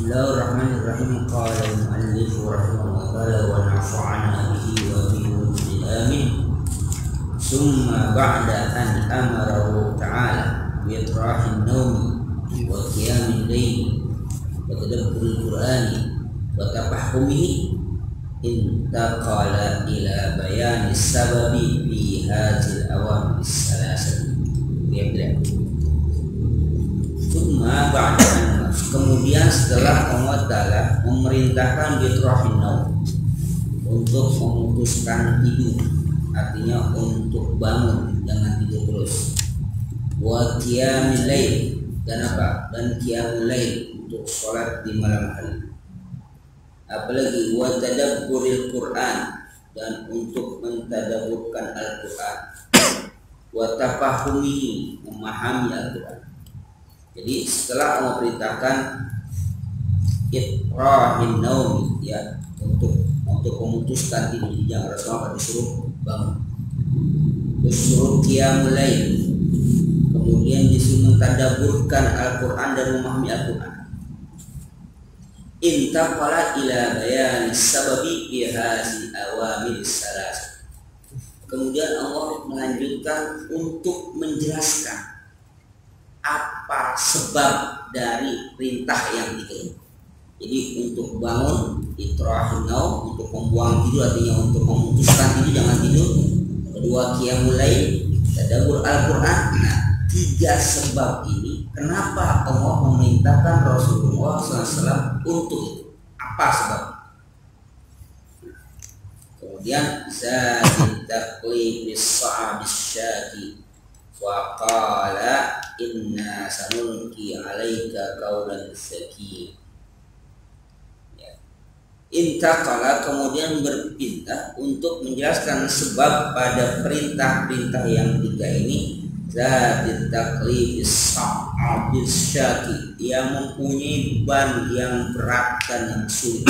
Bismillahirrahmanirrahim. Qala al-muallif rahimahullah ta'ala wa nafa'ana bihi wa bihi amin. Summa ba'da an amarahu ta'ala bi itrahin nawmi wa qiyamil layli wa tadabburil qur'ani wa tafahhumihi intaqala ila bayani sababi fi hadhil awamil salasati. Summa ba'da an, kemudian setelah Allah Ta'ala memerintahkan bitrahin naum, untuk memutuskan tidur, artinya untuk bangun, jangan tidur terus. Wa qiyamil lail, dan apa? Dan qiyamul lail, untuk sholat di malam hari. Apalagi wa tadabburil Qur'an, dan untuk mentadabburkan Al-Qur'an. Wa tafahumihi, memahami Al-Qur'an. Jadi setelah Allah perintahkan itrahin naum, ya, untuk memutuskan tidur, jangan Rasulullah disuruh bangun, disuruh qiyamul lail, kemudian disuruh mentadabburkan Al-Qur'an dan memahami Al-Qur'an. Intaqala ila bayani sababi fi hadhihi awamil salas. Kemudian Allah melanjutkan untuk menjelaskan apa sebab dari perintah yang tiga. Jadi untuk bangun, itrahin naum, untuk membuang tidur, artinya untuk memutuskan tidur, jangan tidur. Kedua, qiyamul lail, tadabbur Al-Qur'an. Nah, tiga sebab ini kenapa Allah memerintahkan Rasulullah SAW untuk itu? Apa sebab? Kemudian zadid taqlib bis-sa'abis syaki wa qala inna sanulqi 'alaika qawlan tsaqila. Ya. Intaqala, kemudian berpindah untuk menjelaskan sebab pada perintah-perintah yang tiga ini. Zadid taqlib bis-sa'abis syaki, yang mempunyai beban yang berat dan yang sulit.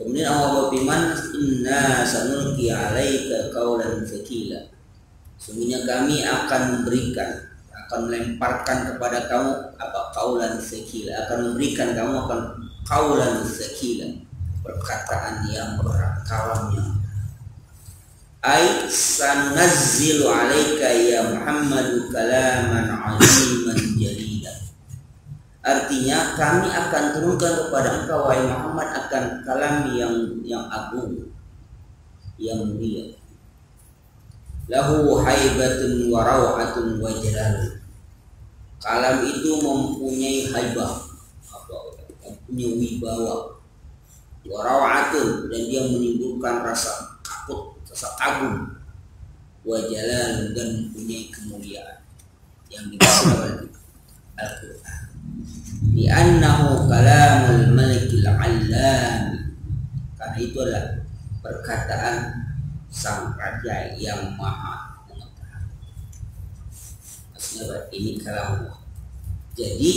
Kemudian Allah berfirman, inna sanulqi 'alaika qawlan tsaqila. Sungguhnya kami akan melemparkan kepada kamu apa? Qaulan tsaqila, akan memberikan kamu akan qaulan tsaqila, perkataan yang berat, kalam yang ai sanunazzilu 'alaika ya Muhammadu kalaman 'aziman jalidan. Artinya kami akan turunkan kepada engkau wahai Muhammad akan kalam yang agung, yang mulia. Lahu haibatun wa raw'atun wa jalal. Kalam itu mempunyai haibah, mempunyai wibawa, wa raw'atun, dan dia menimbulkan rasa takut, rasa kagum, wa jalal, dan mempunyai kemuliaan yang dimaksud oleh Al-Qur'an. Li'annahu kalamul malikil 'allam, karena itu adalah perkataan sang raja yang maha mengetahui. Maksudnya ini kalam Allah. Jadi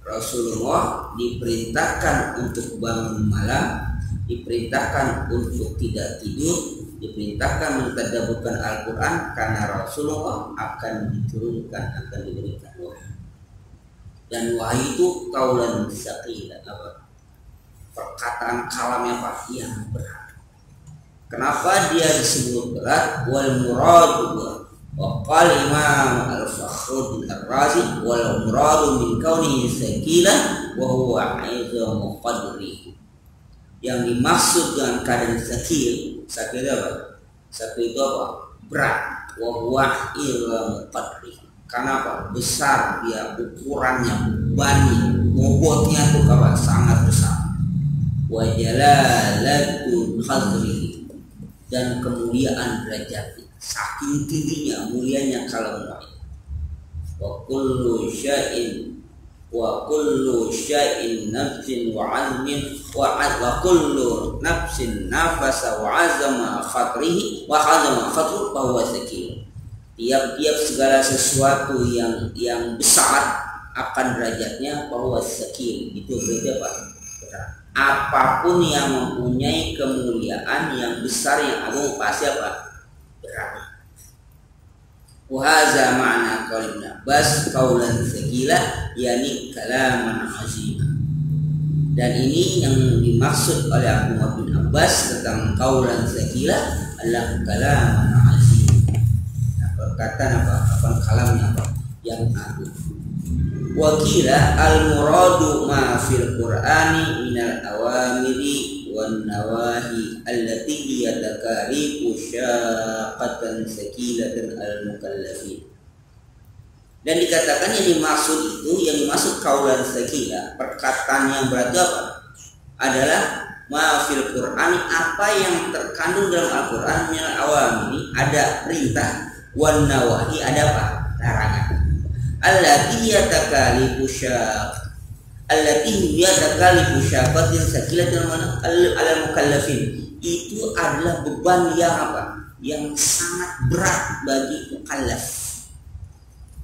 Rasulullah diperintahkan untuk bangun malam, diperintahkan untuk tidak tidur, diperintahkan mentadabburkan Al-Quran, karena Rasulullah akan diturunkan, akan diberikan wahyu. Dan wahyu itu qaulan tsaqila, perkataan kalamnya apa? Yang berat. Kenapa dia disebut berat? Wal muradu wa qala Imam Al-Fakhruddin Ar-Razi wal muradu min kaunihi tsaqila wa huwa aizamu qadri. Yang dimaksud dengan keadaan tsaqil apa? Tsaqil itu apa? Berat. Wa huwa ilmu qadri. Karena apa? Besar dia ukurannya, bebannya, bobotnya itu apa? Sangat besar. Wa jalalatul qadri, dan kemuliaan derajatnya, saking tingginya mulianya kalau wa kullu syai'in nafsin wa azmin wa kullu nafsin nafasa wa azama khatrihi wa hazama khatru fa huwa sakin. Tiap-tiap segala sesuatu yang besar akan derajatnya bahwa sakin. Itu berarti apa? Apapun yang mempunyai kemuliaan yang besar yang agung pasti apa? Berat. Wahaza makna qaul Ibn Abbas qaulan tsaqila, yakni kalaman azima. Dan ini yang dimaksud oleh Abdullah bin Abbas tentang qaulan tsaqila adalah kalaman azima. Perkataan apa kalamnya apa yang agung. Wakila al-muradu ma fil Qur'ani minal awamiri wan nawahi allati hiya takalifu syaqqatan sakilatan al-mukallafin. Dan dikatakan yang dimaksud kaulan sakila, perkataan yang berat apa? Adalah ma fil Qur'ani, apa yang terkandung dalam Al-Qur'an minal awamiri, ada perintah, wan nawahi, ada apa? Larangan. Allati yatakalifu syaqatin sakilatin ala mukallafin. Itu adalah beban yang apa? Yang sangat berat bagi mukallaf.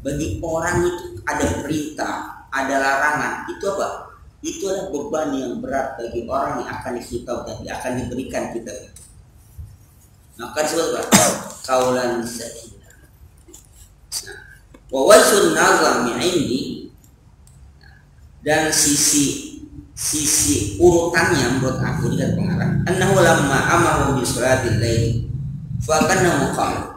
Bagi orang itu ada perintah, ada larangan. Itu apa? Itu adalah beban yang berat bagi orang yang akan dikhitab dan akan diberikan kitab. Maka disebut kaulan sakila. Wa wajhun nazami indi, dan sisi urutannya menurut aku dengan pengarang annahu lamma amaru bi salatil lail fa kana muqam.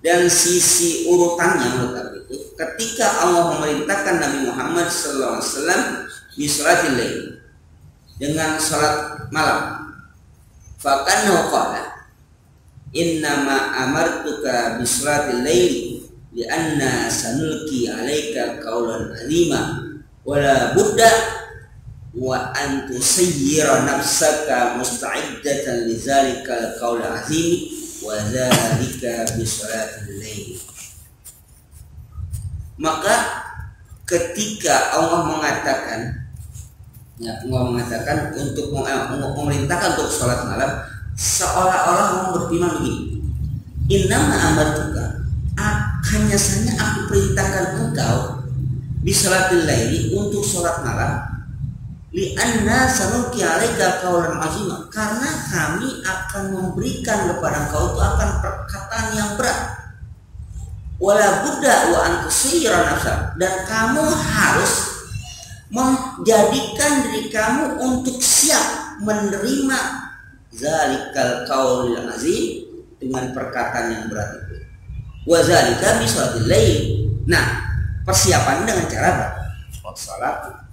Dan sisi urutannya menurut aku itu ketika Allah memerintahkan Nabi Muhammad sallallahu alaihi wasallam bi salatil lail, dengan salat malam, fa kana qala innama amartuka bi salatil lail lianna sanulki alaika qaulan azima wala budda wa an tusayyira nafsaka musta'iddatan lidzalika qaul azim wa dzalika bi salatil lail. Maka ketika Allah mengatakan untuk memerintahkan untuk salat malam, seolah-olah Allah berfirman begini, innama amartuka, hanya saja aku perintahkan engkau di salatil laili, untuk salat malam, li anna sanulki alaika qaulan azima, karena kami akan memberikan kepada engkau itu akan perkataan yang berat. Wala budda wa an tusayyira nafsa, dan kamu harus menjadikan diri kamu untuk siap menerima zalikal qaul azim, dengan perkataan yang berat itu. Wa zalika bi salatil lail. Nah, persiapan dengan cara apa? Salat malam.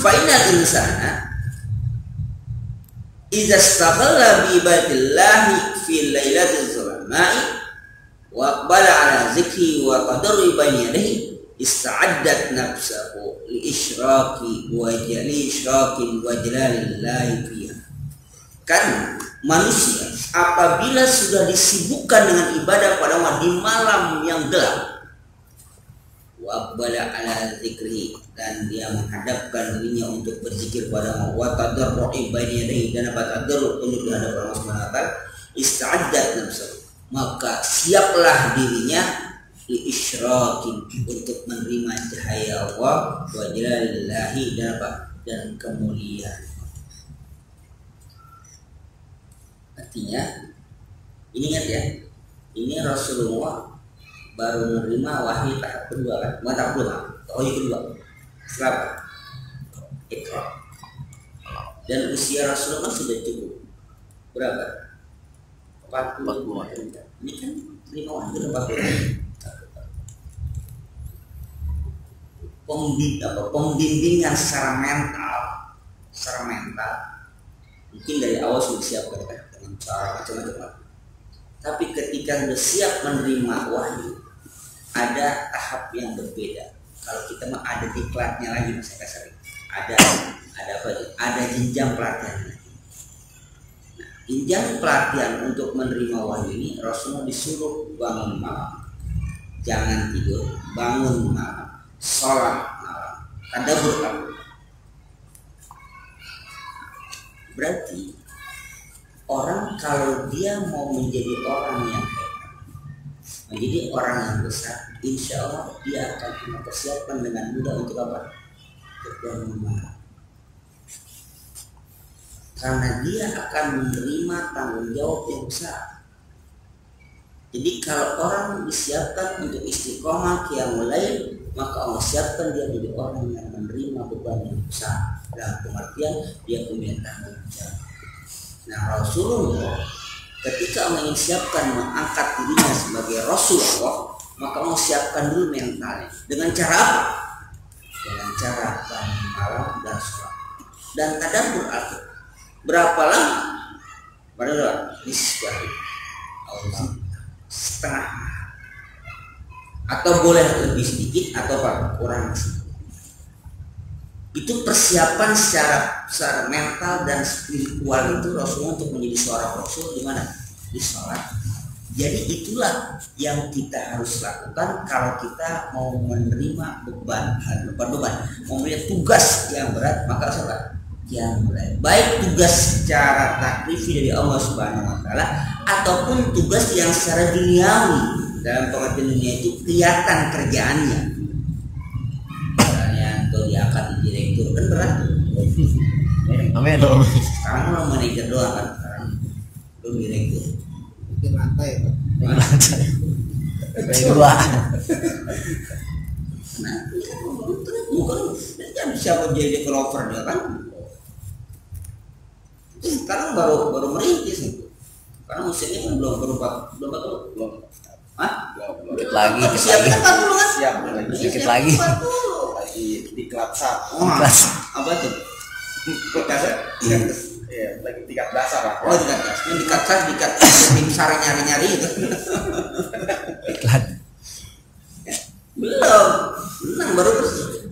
Fa innal insana idza istaghalla bi ibadillahi fi lailatil zulama'i wa aqbala ala zikri wa qadari bayna yadayhi ista'addat nafsahu li isyraqi wa jalalillahi fiha. Kan manusia apabila sudah disibukkan dengan ibadah pada Allah di malam yang gelap, wa aqbala ala zikri, dan dia menghadapkan dirinya untuk berzikir pada Allah, wa tadarru'i baina yadayhi, dan tadarru' untuk di hadapan Allah Subhanahu wa taala, ista'addat nafsuhu, maka siaplah dirinya li isyraqin, untuk menerima cahaya Allah, wa jalalillahi, dan kemuliaan. Artinya, ini ingat ya, ini Rasulullah baru menerima wahyu tahap kedua kan, bukan tahap kedua, wahyu kedua. Setelah Iqra. Dan usia Rasulullah sudah cukup berapa? 40. Ini kan terima wahyu 40. Pembimbingan secara mental, mungkin dari awal sudah siapkan kan, dengan cara macam-macam. Tapi ketika sudah siap menerima wahyu, ada tahap yang berbeda. Kalau kita mah ada diklatnya lagi, mas saya kasih. Ada apa? Ada jenjang pelatihan lagi. Nah, jenjang pelatihan untuk menerima wahyu ini, Rasulullah disuruh bangun malam. jangan tidur, bangun malam, sholat malam, tadabbur Al-Quran. Berarti orang kalau dia mau menjadi orang yang hebat, menjadi orang yang besar, insya Allah dia akan mempersiapkan dengan mudah untuk apa? Untuk bangun malam. Karena dia akan menerima tanggung jawab yang besar. Jadi kalau orang disiapkan untuk istiqomah qiyamul lail, maka Allah siapkan dia menjadi orang yang menerima beban yang besar. Dalam pengertian dia punya tanggung jawab. Nah, Rasulullah ketika Allah ingin siapkan mengangkat dirinya sebagai Rasulullah, maka Allah siapkan dulu mentalnya. Dengan cara apa? Dengan cara bangun malam dan sholat dan tadabbur Al-Quran. Berapa lama? Padahal nisbah setengah, atau boleh lebih sedikit atau apa? Kurang sedikit. Itu persiapan secara mental dan spiritual itu Rasulullah untuk menjadi seorang Rasul di mana? Di sholat. Jadi itulah yang kita harus lakukan kalau kita mau menerima beban, mau melihat tugas yang berat, maka sholat yang mulai. Baik tugas secara taklifi dari Allah Subhanahu wa taala ataupun tugas yang secara duniawi. Dalam pengertian dunia itu kelihatan kerjaannya. Atau diangkat di direktur kan berat. Amin. Sekarang kalau manajer doang kan, sekarang belum direktur. Di lantai. Dua. Nah, bukan kan siapa jadi developer dia kan? Sekarang baru merintis nih. Karena musimnya kan belum Hah? Lagi Siapnya 40 kan? Siap. Sedikit lagi. Di kelapsa. Apa tuh? Dasar. Iya, lagi tingkat dasar lah. Oh, tingkat dasar. Dikat tim sar nyari itu. Iklan. Belum baru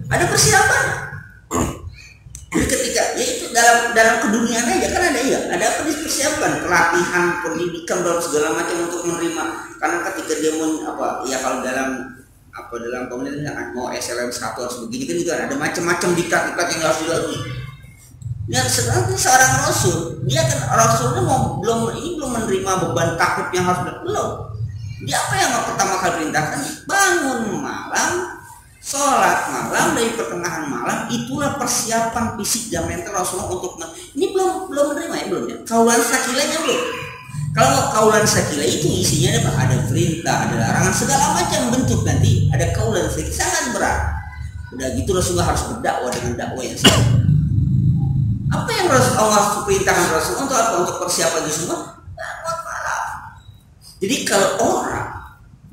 ada persiapan. Jadi ketika ya itu dalam keduniaan aja kan ada apa dipersiapkan, pelatihan, pendidikan dalam segala macam untuk menerima. Karena ketika dia kalau dalam komunitas mau SLM 1 harus begini kan itu ada macam-macam dikat yang harus dilalui. Ya sekarang seorang rasul, dia kan rasulnya belum menerima beban takut yang harus belum. Dia apa yang pertama kali perintahkan? Bangun malam, sholat malam, dari pertengahan malam. Itulah persiapan fisik dan mental Rasulullah untuk ini belum menerima ya belum ya. Kaulan sakilanya belum. Kalau kaulan sakila itu isinya ada perintah, ada larangan, segala macam bentuk nanti. Ada kaulan sakila sangat berat. Udah gitu Rasulullah harus berdakwah dengan dakwah yang sama. Apa yang Allah perintahkan Rasulullah untuk apa? Untuk persiapan itu semua. Bangun malam. Jadi kalau orang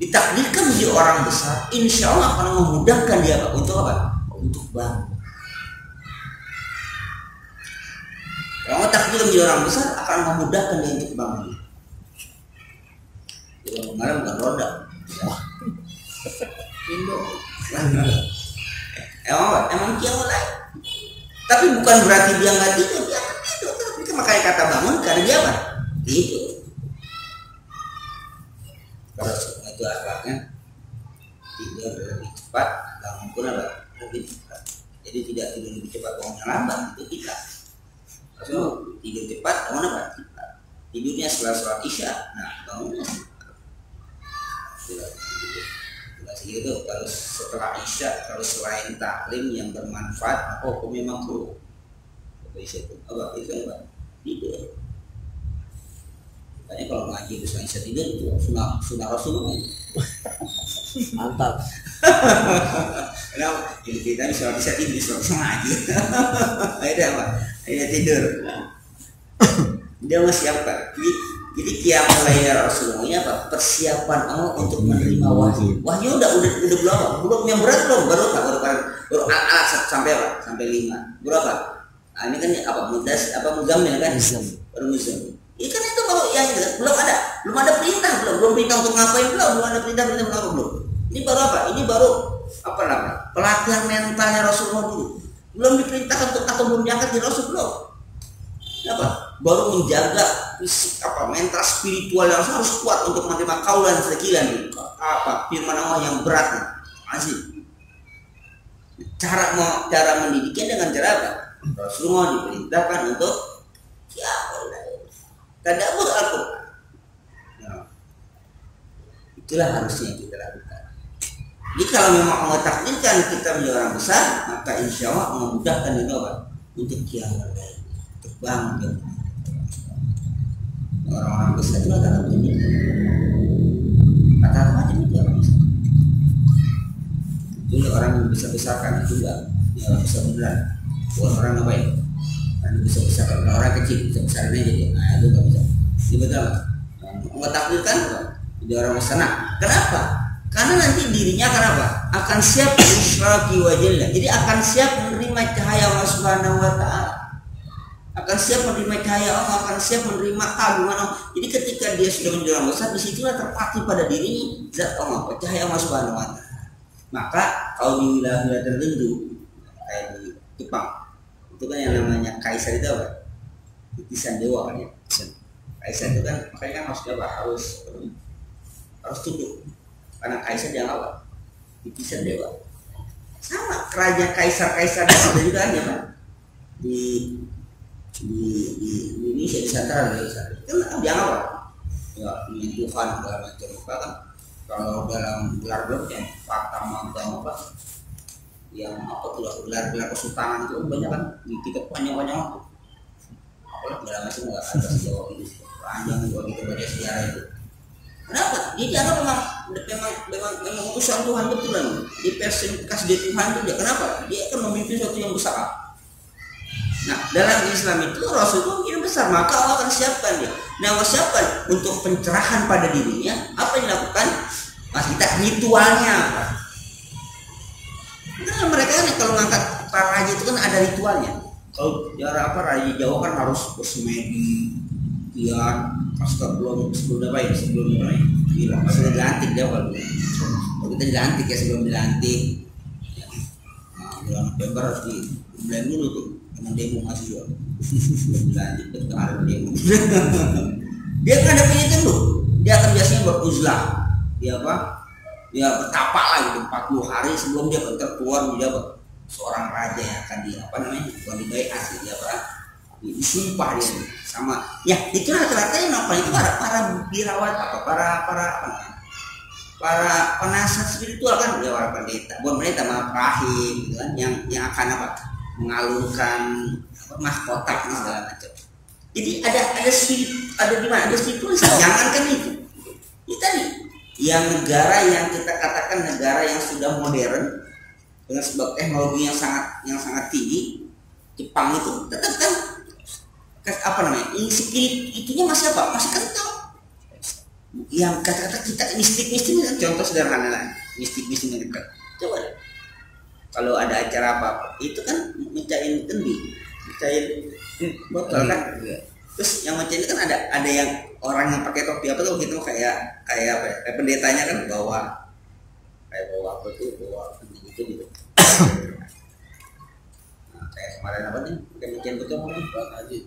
ditakdirkan menjadi orang besar, insya Allah akan memudahkan dia untuk apa? Untuk bangun. Kalau takdirkan menjadi orang besar akan memudahkan dia untuk bangun. Kalau malam bukan roda. Indo. Emang dia mulai. Tapi bukan berarti dia nggak tidur, dia akan tidur. Tapi makanya kata bangun karena dia apa? Tidur. Kalau itu akhlaknya tidur lebih cepat, bangun pun apa? Lebih cepat. Jadi tidak tidur lebih cepat, bangunnya lambat itu tidak. Kalau tidur cepat, bangun apa? Cepat. Tidurnya setelah sholat isya, nah bangunnya tidak segitu. Kalau setelah isya, kalau selain taklim yang bermanfaat, hukumnya makruh. Itu apa? Itu apa? Tidur. Makanya kalau ngaji itu selain isya tidur itu sunnah Rasulullah. Mantap. Kenapa? Jadi kita bisa tidur, bisa ngaji. Akhirnya apa? Akhirnya tidur. Dia masih apa? Jadi qiyamul lail Rasulullah ini apa? Persiapan Allah untuk menerima wahyu. Wahyu udah berapa? Belum yang berat belum? Baru al-alaq sampai apa? Sampai 5. Berapa? Nah, ini kan muzammil kan? Baru muzammil. Ini kan itu baru yang belum ada perintah belum perintah untuk ngapain belum ada perintah apa belum. Ini baru apa? Ini baru apa namanya? Pelatihan mentalnya Rasulullah dulu. Belum diperintahkan atau belum diangkat di Rasul belum. Apa? Baru menjaga fisik mental spiritual yang harus kuat untuk menerima kaulan sekilan firman Allah yang berat, masih cara mendidiknya dengan cara apa? Rasulullah diperintahkan untuk tadabbur Al-Quran. Nah, itulah harusnya kita lakukan. Jadi kalau memang Allah takdirkan kita menjadi orang besar, maka insya Allah memudahkan itu apa? Untuk kiamat lain, terbang ke orang-orang besar itu akan begini. Kata macam itu orang besar. Itu orang yang besar-besarkan itu enggak, ya besar beneran. Bukan orang apa ya? Kan bisa besarkan orang kecil, bisa besarnya jadi. Nah itu nggak bisa. Ini betul. Allah takdirkan jadi orang besar. Nah, kenapa? Karena nanti dirinya akan apa? Akan siap isyraqi wajillah. Jadi akan siap menerima cahaya Allah Subhanahu wa taala. Akan siap menerima cahaya Allah, akan siap menerima keagungan Allah. Jadi ketika dia sudah menjadi orang besar, disitulah terpatri pada dirinya zat Allah, cahaya Allah Subhanahu wa taala. Maka kalau di wilayah-wilayah tertentu kayak di Jepang, itu kan yang namanya kaisar itu apa? Titisan dewa kan ya. Kaisar itu kan makanya kan harus apa? Harus tunduk. Karena kaisar dia apa? Titisan dewa. Sama kerajaan kaisar-kaisar juga ada kan di Indonesia di Nusantara kan dia apa? Ya ini Tuhan segala macam. Bahkan kalau dalam gelar-gelar yang fakta mangkang apa? Yang apa tuh gelar-gelar kesultanan itu banyak kan di tiket panjang-panjang itu. Apalagi segala macam nggak ada sejauh ini panjang kalau kita baca sejarah itu. Kenapa? Dia dianggap memang utusan Tuhan betulan. Di personifikasi di Tuhan itu dia. Kenapa? Dia akan memimpin sesuatu yang besar. Nah, dalam Islam itu Rasul itu mungkin besar, maka Allah akan siapkan dia. Nah, Allah siapkan untuk pencerahan pada dirinya. Apa yang dilakukan? Mas kita ritualnya apa? Karena mereka kan kalau ngangkat para raja itu kan ada ritualnya. Kalau cara apa raja Jawa kan harus bersemedi, kian, sebelum apa ya sebelum apa ya? Gila, sudah dilantik dia kalau kita dilantik ya sebelum dilantik. Ya. Nah, bulan November harus di bulan dulu tuh. Dengan demo mahasiswa lanjut ke arah demo. Dia kan ada punya dulu. Dia akan biasanya beruzlah. Dia apa? Dia bertapa lah gitu 40 hari sebelum dia keluar menjadi apa? Seorang raja yang akan dia apa namanya? Bukan dibaiat dia apa? Disumpah dia sama. Ya itu rata-rata yang apa itu para birawat apa? Para penasihat spiritual kan dia para pendeta. Bukan pendeta malah rahim gitu kan yang akan apa? Mengalungkan mahkota segala macam. Jadi ada di mana ada spiritual. Jangankan itu. Itu tadi yang negara yang kita katakan negara yang sudah modern dengan sebab teknologi yang sangat tinggi, Jepang itu tetap kan apa namanya? Spirit itunya masih apa? Masih kental. Yang kata-kata kita mistik contoh sederhana lah. Mistik yang kita coba deh. Kalau ada acara apa itu kan mencain kendi, mencain botol kan. Terus yang mencain itu kan ada yang orang yang pakai topi apa tuh gitu kayak apa ya? Kayak pendetanya kan bawa apa tuh bawa gitu. Nah, kayak kemarin apa nih? Pakai mencain botol kan lagi.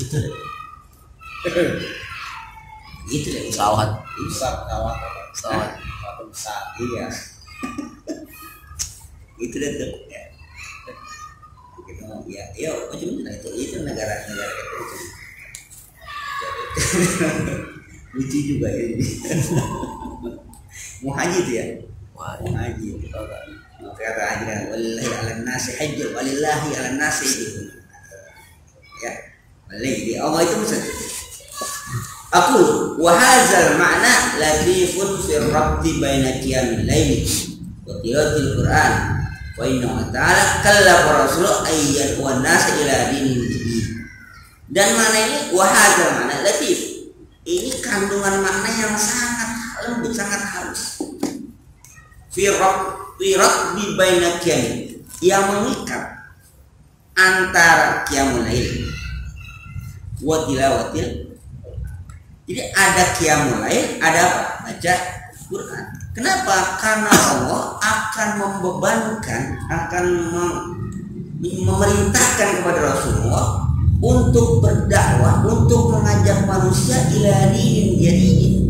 Gitu deh. Gitu deh. Pesawat. Pesawat besar. Iya. Itu deh tuh ya. Ya macam itu negara itu lucu juga ini. Mau haji tuh ya, mau haji kata haji kan walillahi ala nasi hajjul walillahi ala nasi ya walillahi Allah itu maksud aku wahazal makna latifun fir rabti baina qiyamil laili wa tilawatil Qur'an wa inna ta'ala kallafa rasulullah ayyan wa nasa ila dinin jadid. Dan makna ini wahazal makna latif, ini kandungan makna yang sangat lembut, sangat halus. Firat di baina qiyam, yang mengikat antara qiyamul lail wa tilawatil. Jadi ada qiyamul lail, ada apa? Baca Quran. Kenapa? Karena Allah akan membebankan, akan memerintahkan kepada Rasulullah untuk berdakwah, untuk mengajak manusia ila dinin jadid,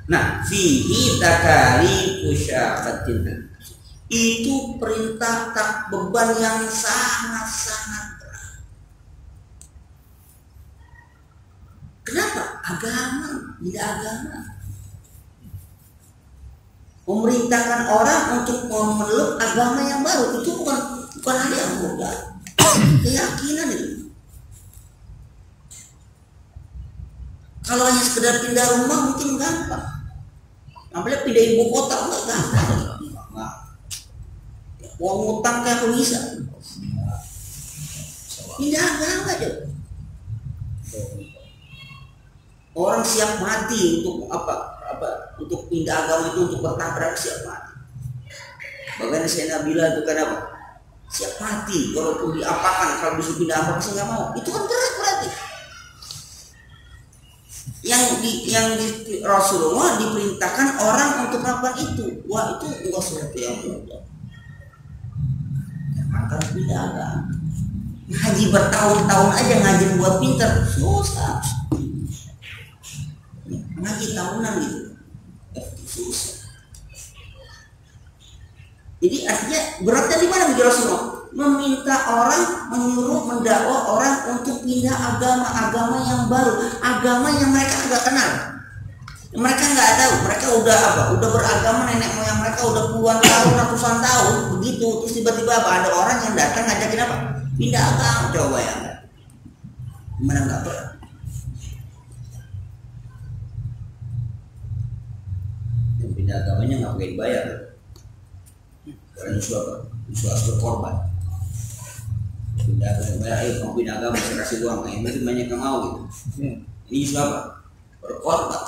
Nah, fihi takalifu syaqatin. Itu perintah tak beban yang sangat-sangat berat. Kenapa? Agama, tidak agama. Memerintahkan orang untuk memeluk agama yang baru itu bukan hal yang mudah. Keyakinan itu. Kalau hanya sekedar pindah rumah mungkin gampang. Apalagi pindah ibu kota enggak gampang. Mau ngutang kayak aku bisa. Pindah agama aja. Orang siap mati untuk apa? Untuk pindah agama itu, untuk bertabrak siap mati. Bahkan saya bilang itu kan apa? Siap mati walaupun diapakan, kalau disuruh pindah agama saya nggak mau. Itu kan berat berarti. Yang di Rasulullah diperintahkan orang untuk melakukan itu. Wah, itu enggak sesuatu yang mudah. Akan pindah agama. Ngaji bertahun-tahun aja ngaji buat pinter susah. Ngaji tahunan gitu susah. Jadi artinya beratnya di mana bagi Rasulullah? Meminta orang, menyuruh, mendakwa orang untuk pindah agama yang baru, agama yang mereka nggak kenal, mereka nggak tahu, mereka udah beragama, nenek moyang mereka udah puluhan tahun, ratusan tahun begitu, terus tiba-tiba ada orang yang datang ngajakin apa? Pindah agama, coba ya, gimana nggak berat? Yang pindah agamanya nggak pakai dibayar, karena Yesus berkorban. Pindah agama, kamu pindah agama, saya kasih uang, mungkin banyak yang mau gitu. Ini Yesus apa? Berkorban,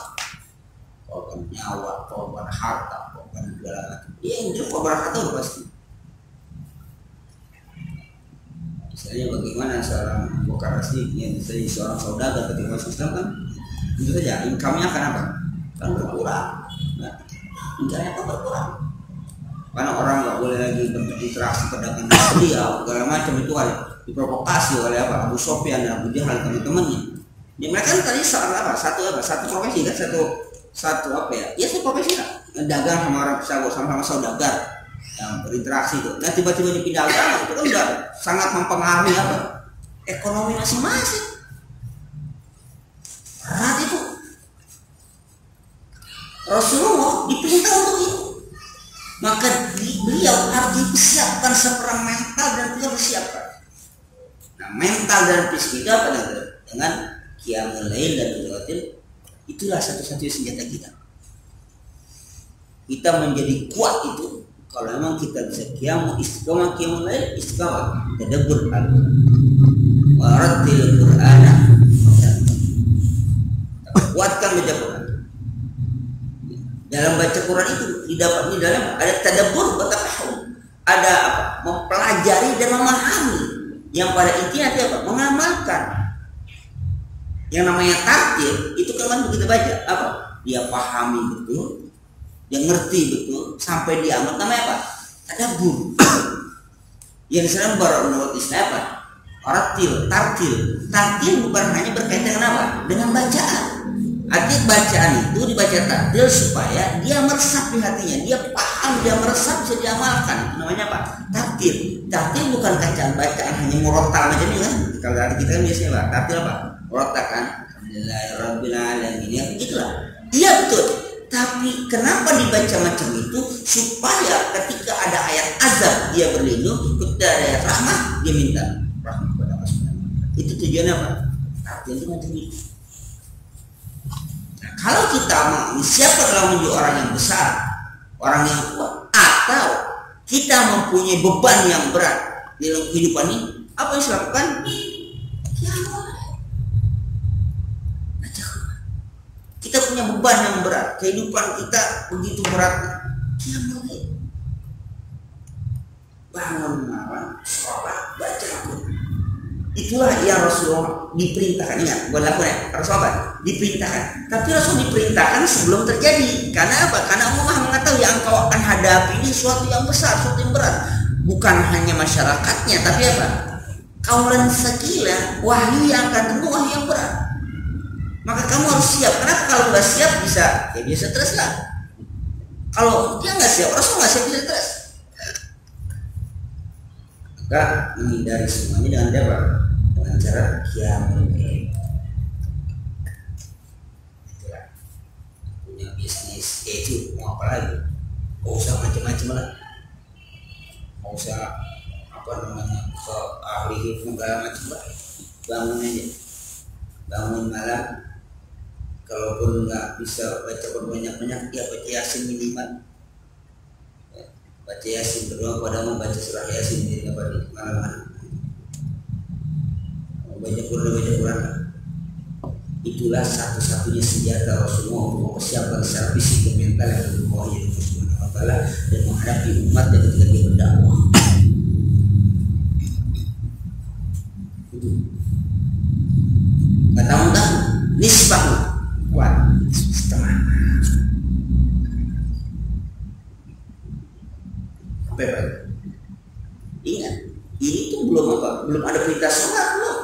korban nyawa, korban harta, korban segala macam. Iya, yang jelas korban harta udah pasti. Misalnya bagaimana seorang bokar asli, yang misalnya seorang saudagar ketika masuk Islam kan, itu saja, income-nya akan apa? Kan berkurang. Nah, income-nya kan berkurang. Karena orang nggak boleh lagi berinteraksi pedagang dia segala macam itu diprovokasi oleh apa Abu Sofyan dan Abu Jahal teman-temannya. Jadi mereka kan tadi satu profesi kan satu apa ya? Ya satu profesi lah. Dagang sama orang sama saudagar yang berinteraksi itu. Nah tiba-tiba dipindah agama itu kan udah sangat mempengaruhi apa? Ekonomi masing-masing. Berat itu. Rasulullah diperintah untuk itu. Maka beliau harus dipersiapkan seperang mental dan beliau bersiapkan. Nah mental dan fisik kita dengan qiyamul lail dan qiyamul itulah satu-satunya senjata kita. Kita menjadi kuat itu kalau memang kita bisa qiyamul lail istiqamah tadabbur al-Qur'an. Wa rattil Qur'ana. Kuatkan baca Quran. Dalam baca Quran itu didapat di dalam ada tadabbur wa tafahum, ada apa? Mempelajari dan memahami. Yang pada intinya apa? Mengamalkan. Yang namanya tartil itu kan begitu baca apa? Dia pahami betul, dia ngerti betul sampai dia amal. Namanya apa? Tadabbur. Yang disebut menurut istilah apa? Tartil bukan hanya berkaitan dengan apa? Dengan bacaan. Artinya bacaan itu dibaca tartil supaya dia meresap di hatinya, dia paham, dia meresap, bisa diamalkan. Namanya apa? Tartil bukan bacaan hanya murotal macam ini kan. Kalau dari kita kan biasanya apa? Tartil apa? Murotal kan. Alhamdulillahirabbil alamin. Ya itulah. Iya betul. Tapi kenapa dibaca macam itu? Supaya ketika ada ayat azab dia berlindung, ketika ada ayat rahmat dia minta rahmat kepada Allah Subhanahu wa taala. Itu tujuannya apa? Tartil itu macam itu. Kalau kita siapa telah menjadi orang yang besar, orang yang kuat, atau kita mempunyai beban yang berat di dalam kehidupan ini, apa yang harus dilakukan? Kita punya beban yang berat, kehidupan kita begitu berat. Bangun malam, sholat, baca Al-Quran. Itulah yang Rasulullah diperintahkan. Ingat, bukan lakukan ya. Rasulullah diperintahkan. Tapi Rasul diperintahkan sebelum terjadi. Karena apa? Karena Allah mengetahui yang kau akan hadapi ini suatu yang besar, suatu yang berat. Bukan hanya masyarakatnya, tapi apa? Kaulan sakila, wahyu yang akan tunggu, wahyu yang berat. Maka kamu harus siap. Kenapa? kalau nggak siap bisa ya biasa stres lah. Kalau dia nggak siap, Rasul nggak siap bisa stres. Maka menghindari semuanya dengan apa? Dengan cara qiyamul lail. Itulah punya bisnis itu mau apa lagi? Mau usah macam-macam lah. Mau usah apa namanya ke ahli segala macam lah. Bangun aja, bangun malam. Kalaupun nggak bisa baca berbanyak-banyak, ya baca Yasin minimal. Baca Yasin, berdoa pada membaca surah Yasin di malam. Baca Quran. Itulah satu-satunya senjata Rasulullah untuk mempersiapkan secara fisik dan mental yang berubah dari Allah Subhanahu wa Ta'ala dan menghadapi umat yang ketika dia berdakwah. Mentang-mentang nisbah kuat setengah. Bebas. Ingat, ini tuh belum apa? Belum ada perintah sholat belum.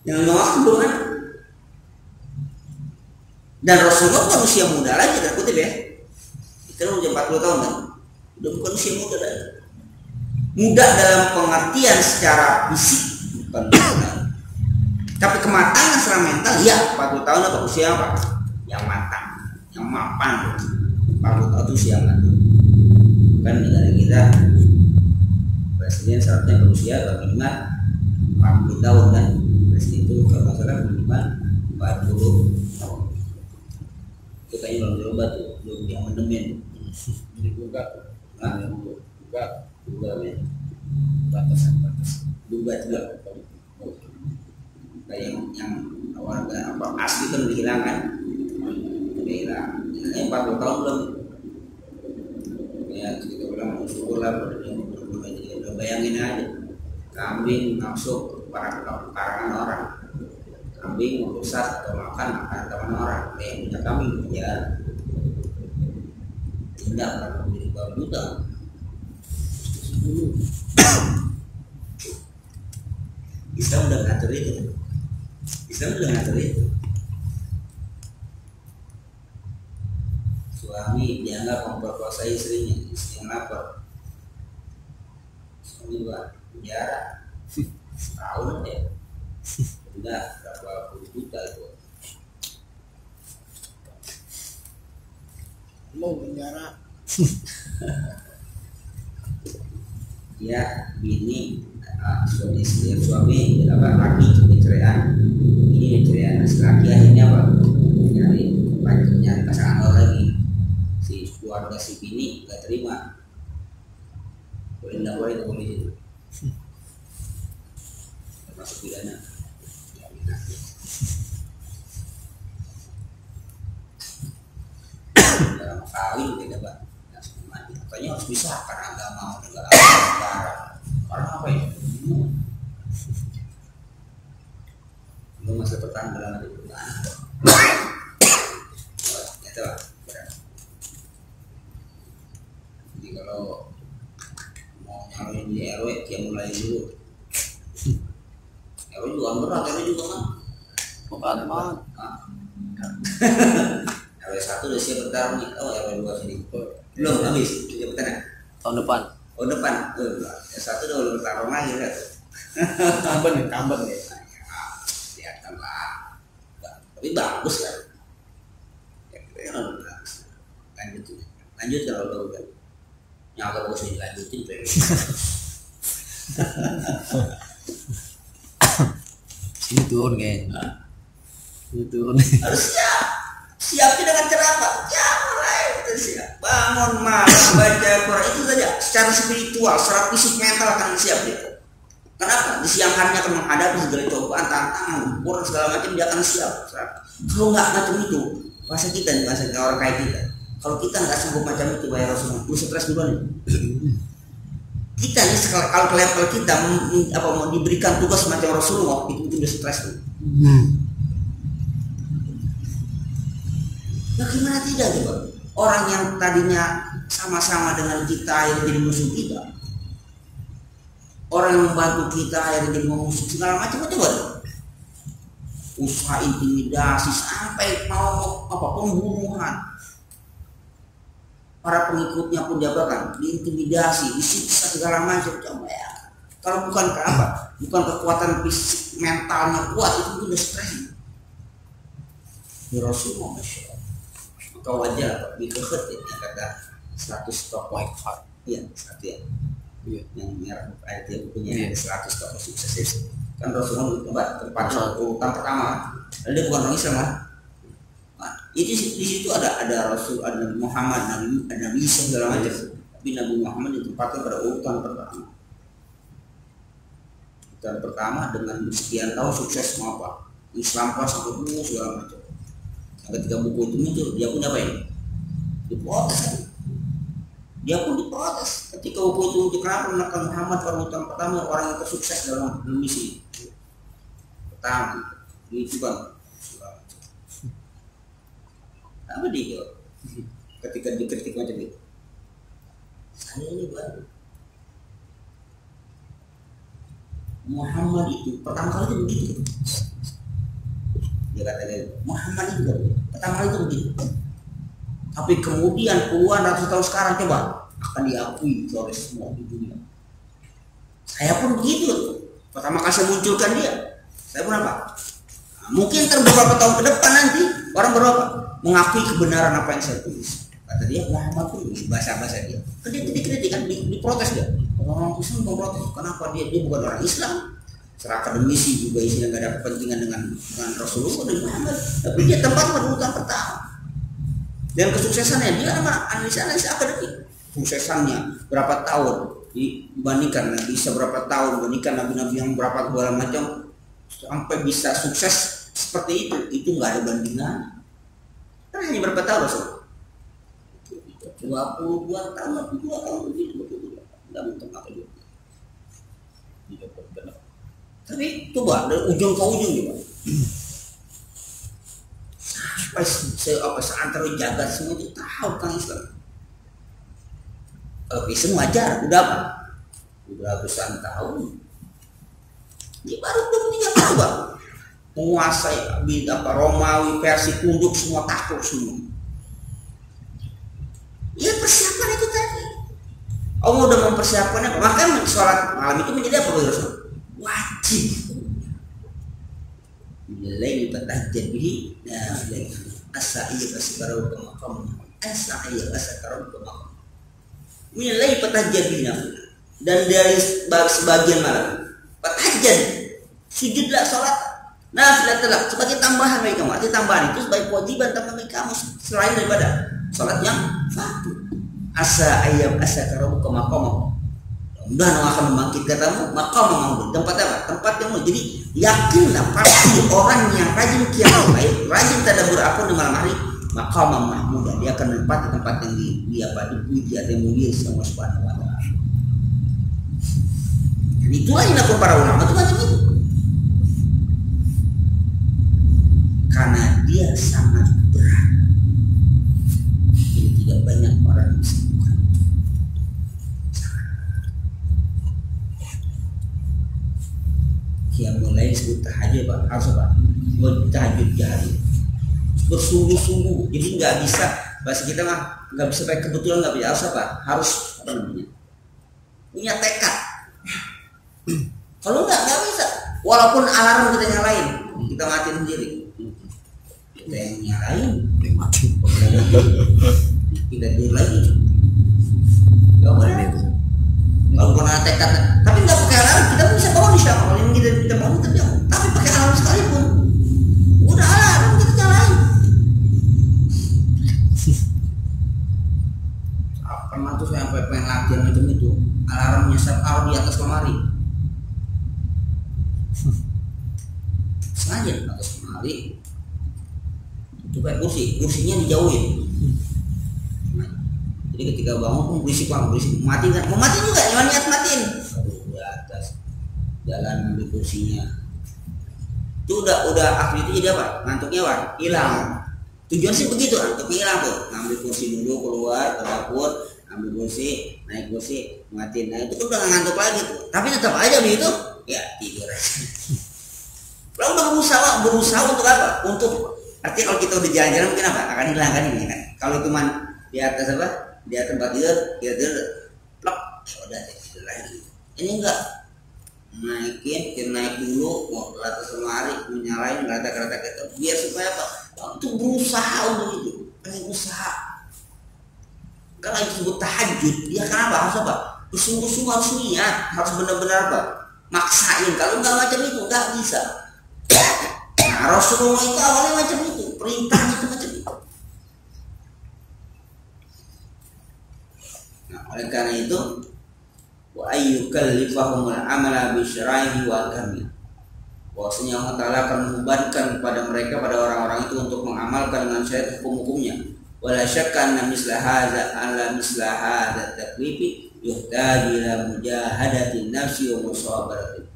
Yang lima waktu belum ada. Dan Rasulullah manusia muda lagi kan kutip ya. Kita udah 40 tahun kan. Udah bukan usia muda lagi. Muda dalam pengertian secara fisik bukan muda. Tapi kematangan secara mental ya 40 tahun atau usia apa? Yang matang, yang mapan. 40 tahun itu usia matang. Kan negara kita presiden syaratnya berusia minimal 40 tahun kan. Presiden itu kalau masalah minimal 40 tahun. Itu kayaknya belum diubah tuh, belum diamandemen. Dibuka ya. Batas. Dibuka juga. Kayak yang warga apa asli kan dihilangkan. Hilang. Yang 40 tahun belum. Ya kita bilang syukur lah udah bayangin aja kambing masuk karangan orang, kambing merusak atau makan teman orang, yang punya kambing ya tidak akan menjadi berjuta. Islam udah ngatur itu. Suami dianggap memperkosa istrinya, istri yang lapar. Suami juga penjara setahun ya, udah berapa puluh juta itu. Mau penjara. Ya bini suami apa laki ceraian, ini ceraian laki akhirnya apa? Nyari pasangan orang lagi. Si keluarga si bini nggak terima, boleh nggak boleh itu polisi itu termasuk pidana. Dalam kawin beda pak, makanya harus bisa karena agama negara karena apa ya? Itu masa pertama dalam perubahan. Itu lah. Jadi kalau mau nyalonin di RW, dia mulai dulu. RW juga berat, RW juga kan. Berat banget. RW 1 udah siap bertarung nih. Oh RW 2 sini. Belum habis jabatannya. Tahun depan. Oh depan. Yang 1 udah bertarung lagi kan. Kamben nih. Kelihatan lah. Tapi bagus kan. Lanjut kalau lo udah nyala bagus dilanjutin Sini turun kayaknya. Sini turun. harus siapnya dengan cara apa? Mulai itu siap. Bangun malam baca Quran itu saja. Secara spiritual, secara fisik mental akan siap dia. Kenapa? Di siang harinya akan menghadapi segala cobaan, tantangan, ukur segala macam dia akan siap. Kalau nggak macam itu, bahasa kita nih, bahasa orang kayak kita. Kalau kita nggak sanggup macam itu bayar Rasulullah, lu stres duluan nih. Kita nih kalau ke level kita mau diberikan tugas macam Rasulullah itu udah stres tuh. Nah gimana tidak coba? Orang yang tadinya sama-sama dengan kita yang jadi musuh kita, orang yang membantu kita yang jadi musuh segala macam, coba usaha intimidasi sampai mau apa pembunuhan. Para pengikutnya pun diapakan, diintimidasi, disiksa segala macam. Coba ya. Kalau bukan apa? Bukan kekuatan fisik mentalnya kuat, itu udah stres. Di Rasulullah, masya Allah. Maka wajar dikehet ya kata 100 tokoh heart. Iya, satu ya. Yang merah ayatnya punya 100 tokoh sukses itu. Kan Rasulullah tempat urutan pertama. Lalu dia bukan orang Islam kan? Jadi di situ ada Rasul, ada Muhammad, Nabi Isa segala macam. Tapi Nabi Muhammad ditempatkan pada urutan pertama. Urutan pertama dengan sekian tahun sukses mau apa? Islam pas sampai dulu segala macam. Ketika buku itu muncul, dia pun apa ini? Diprotes kan? Dia pun diprotes. Ketika buku itu muncul, kenapa menekan Muhammad pada urutan pertama orang yang tersukses dalam misi pertama? Itu kan. Apa dia ketika dikritik macam itu? Saya ini baru Muhammad itu pertama kali itu begitu. Dia kata Muhammad itu pertama kali itu begitu. Tapi kemudian puluhan ratus tahun sekarang coba akan diakui oleh semua di dunia. Saya pun begitu. Pertama kali saya munculkan dia, saya pun apa? Nah, mungkin beberapa tahun ke depan nanti orang berapa? Mengakui kebenaran apa yang saya tulis. Kata dia Muhammad pun bahasa-bahasa dia. Kan dia dikritik kan, diprotes dia. Orang Islam memprotes. Kenapa dia bukan orang Islam? Secara akademisi juga isinya nggak ada kepentingan dengan Rasulullah dan Muhammad. Tapi dia tempat pada urutan pertama. Dan kesuksesannya dia analisa akademik. Suksesannya berapa tahun dibandingkan Nabi Isa berapa tahun dibandingkan nabi-nabi yang berapa segala macam sampai bisa sukses seperti itu nggak ada bandingan. Kan hanya berapa tahun Rasul? 22 tahun, 22 tahun begitu betul. Enggak mungkin apa juga. Tidak benar. Tapi coba dari ujung ke ujung juga. Sampai seantero jagat semua itu tahu kan Islam. Kalau Islam wajar, udah apa? Udah ratusan tahun. Ini baru 23 tahun Bang. Menguasai Romawi, Persia, tunduk semua, takluk semua. Ya persiapan itu tadi. Allah udah mempersiapkannya. Maka sholat malam itu menjadi apa Rasul? Wajib. Nilai bertajam bihi. Nah, asa iya kasih ke makam. Asa iya kasih ke makam. Nilai bertajam bihi. Dan dari sebagian malam bertajam. Sujudlah sholat. Nah, telah sebagai tambahan bagi kamu. Arti tambahan itu sebagai kewajiban tambahan bagi kamu selain daripada sholat yang fardu. Asa ayam asa karamu ke makom. Mudah-mudahan Allah akan membangkitkan kamu makom mau tempat apa? Tempat yang mau. Jadi yakinlah pasti orang yang rajin qiyamul lail, rajin tadabbur aku di malam hari, makom mahmud, dia akan menempati tempat yang dipuji atau mulia sama Subhanahu wa taala. Dan itulah yang dilakukan para ulama itu macam itu. Karena dia sangat berat. Jadi tidak banyak orang yang bisa bukan. Yang mulai disebut tahajud Pak, harus apa? Tahajud jari. Bersungguh-sungguh. Jadi nggak bisa bahasa kita mah nggak bisa pakai kebetulan nggak bisa. Harus apa? Harus apa namanya? Punya tekad. Kalau nggak bisa. Walaupun alarm kita nyalain, kita matiin sendiri. Kita yang nyalain, mati. Kita tidur lagi. Gak boleh. Kalau pernah tekad, tapi nggak pakai alarm, kita bisa bangun insya Allah. Kalau ini kita bangun terjauh. Tapi pakai alarm sekalipun, udah alarm kita nyalain. Pernah tuh saya sampai pengen latihan macam itu, alarmnya saya taruh di atas lemari. Sengaja di atas lemari. Supaya kursinya dijauhin. Nah, jadi ketika bangun pun berisik mati kan? Mau mati juga, jangan niat matiin. Aduh, di atas jalan ambil kursinya. Itu udah akhir itu jadi apa? Ngantuknya apa? Hilang. Tujuan sih begitu, ngantuknya hilang tuh. Ngambil kursi dulu keluar ke dapur, ambil kursi, naik kursi, matiin. Nah itu udah ngantuk lagi tuh. Tapi tetap aja begitu, ya tidur aja. Lalu udah berusaha untuk apa? Untuk Artinya kalau kita udah jalan-jalan mungkin apa? Akan hilang kan ini kan. Kalau cuma di atas apa? Di atas tempat tidur, plok, ya udah tidur lagi. Ini enggak. Naikin, kita naik dulu, mau ke atas lemari, menyalain kereta kita, biar supaya apa? Itu berusaha untuk itu, usaha. Kalau itu disebut tahajud, dia kenapa? Harus apa? Bersungguh-sungguh harus niat, harus benar-benar apa? Maksain. Kalau nggak macam itu nggak bisa. Nah, Rasulullah itu awalnya macam itu, perintahnya itu macam itu. Nah, oleh karena itu, wa ayyukallifahumul amala bi syara'ihi wa ahkamihi. Bahwasanya Allah Ta'ala akan membebankan kepada mereka, pada orang-orang itu untuk mengamalkan dengan syariat hukum-hukumnya. Wala syakka anna misla hadza ala misla hadza taklifi yuhtaju ila mujahadatin nafsi wa musabaratin.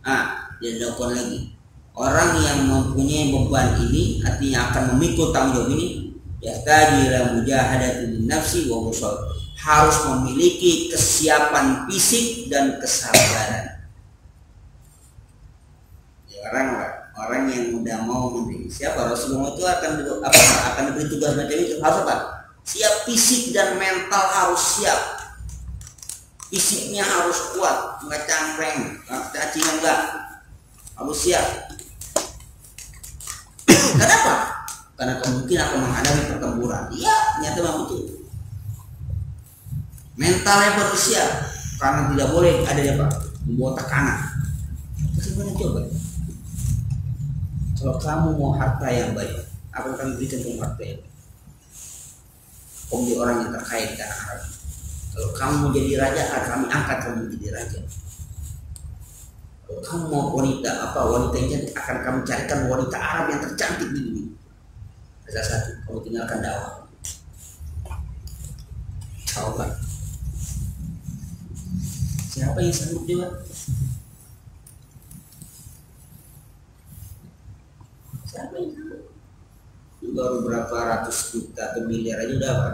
Dia dilakukan lagi. Orang yang mempunyai beban ini artinya akan memikul tanggung jawab ini, yuhtaju ila mujahadatin nafsi wa musabaratin. Harus memiliki kesiapan fisik dan kesabaran. Orang yang udah mau memberi siapa Rasulullah itu akan diberi tugas macam itu. Harus apa? Siap fisik dan mental harus siap. Fisiknya harus kuat, nggak cangkreng, nggak caci enggak, harus siap. Kenapa? Karena kemungkinan akan menghadapi pertempuran. Iya, nyata memang betul. Mentalnya harus siap, karena tidak boleh ada apa? Membawa tekanan. Bagaimana coba? Kalau kamu mau harta yang baik, apa yang kamu berikan kamu harta yang baik? Kamu jadi orang yang terkait dengan Arab. Kalau kamu mau jadi raja, kami angkat kamu menjadi raja. Kalau kamu mau wanita yang cantik, akan kami carikan wanita Arab yang tercantik di dunia. Ada satu, kamu tinggalkan dakwah. Coba. Siapa yang sanggup jawab? Siapa yang sanggup? Ini baru berapa ratus juta atau miliar aja udah apa?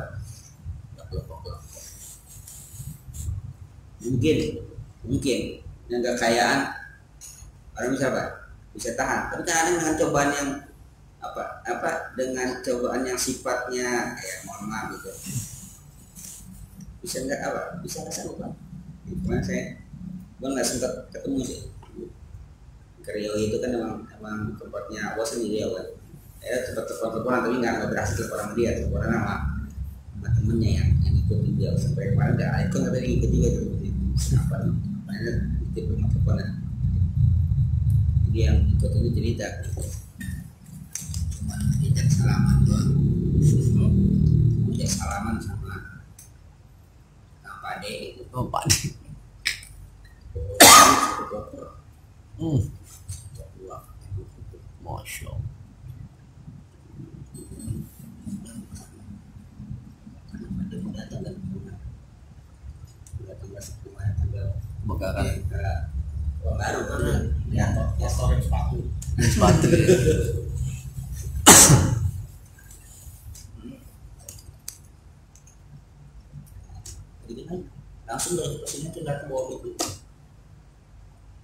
Mungkin dengan kekayaan orang bisa apa? Bisa tahan. Tapi kadang dengan cobaan yang dengan cobaan yang sifatnya mohon maaf gitu. Bisa nggak apa? Bisa nggak sanggup? Cuma saya nggak sempat ketemu sih. Riau itu kan emang tempatnya awas sendiri ya kan. Tempat teleponan tapi nggak berhasil teleponan dia, teleponan sama temennya yang ikutin dia sampai kemarin nggak ikut, nggak ikut juga tuh. Apa namanya tipe teleponan. Jadi yang ikut ini cerita. Cuma diajak salaman doang. Diajak salaman sama Pak De itu. Oh, Pak De. Masya Allah. Bakaran baru ya story sepatu. Jadi langsung dari sini tuh datang bawa itu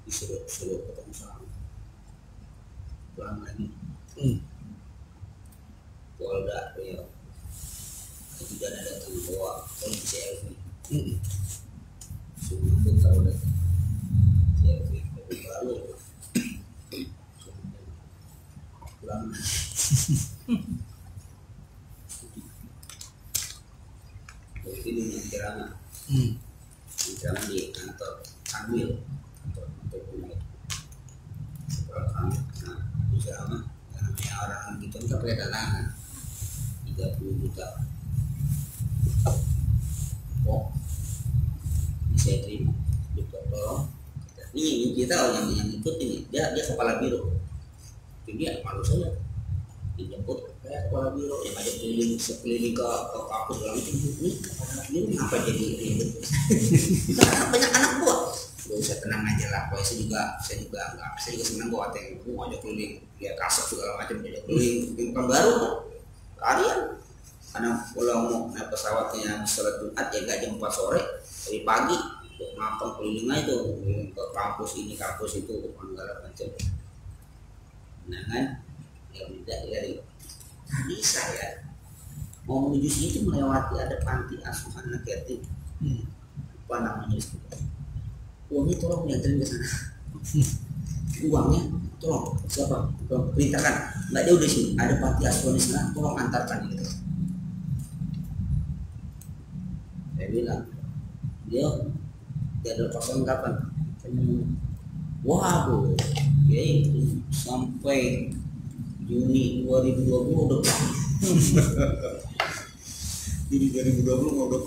disuruh ketemu sama pulang lagi. Polda Riau ketika ada datang bawa polisi selfie. Semua pun tahu datang selfie lalu pulang. Jadi ini yang ceramah. Ceramah di kantor Kamil, kantor Kamil. Sekolah Kamil. Nah, ceramah namanya orang gitu kan pakai dana 30 juta. Oh, bisa terima. Juta tolong. Ini kita yang ikut ini dia kepala biro. Jadi malu saya dijemput kayak kepala biro yang ada sekeliling ke kampus dalam ini apa jadi ribet? Banyak anak buah. Gak usah tenang aja lah. Saya juga senang bawa tank. Mau aja keliling lihat kasar segala macam aja keliling. Bukan baru kalian. Karena kalau mau naik pesawatnya sholat Jumat ya gak jam 4 sore dari pagi makan keliling aja ke kampus ini kampus itu segala macam. Nah kan ya tidak dari tadi saya mau menuju sini itu melewati ada panti asuhan anak yatim. Apa namanya? Uangnya tolong dianterin ke sana. Uangnya tolong siapa? Tolong perintahkan. Nggak jauh dari sini ada panti asuhan di sana, tolong antarkan gitu. Saya bilang, dia ada kosong kapan? Waduh, ya itu sampai Juni 2020 udah Juni 2020 mau udah.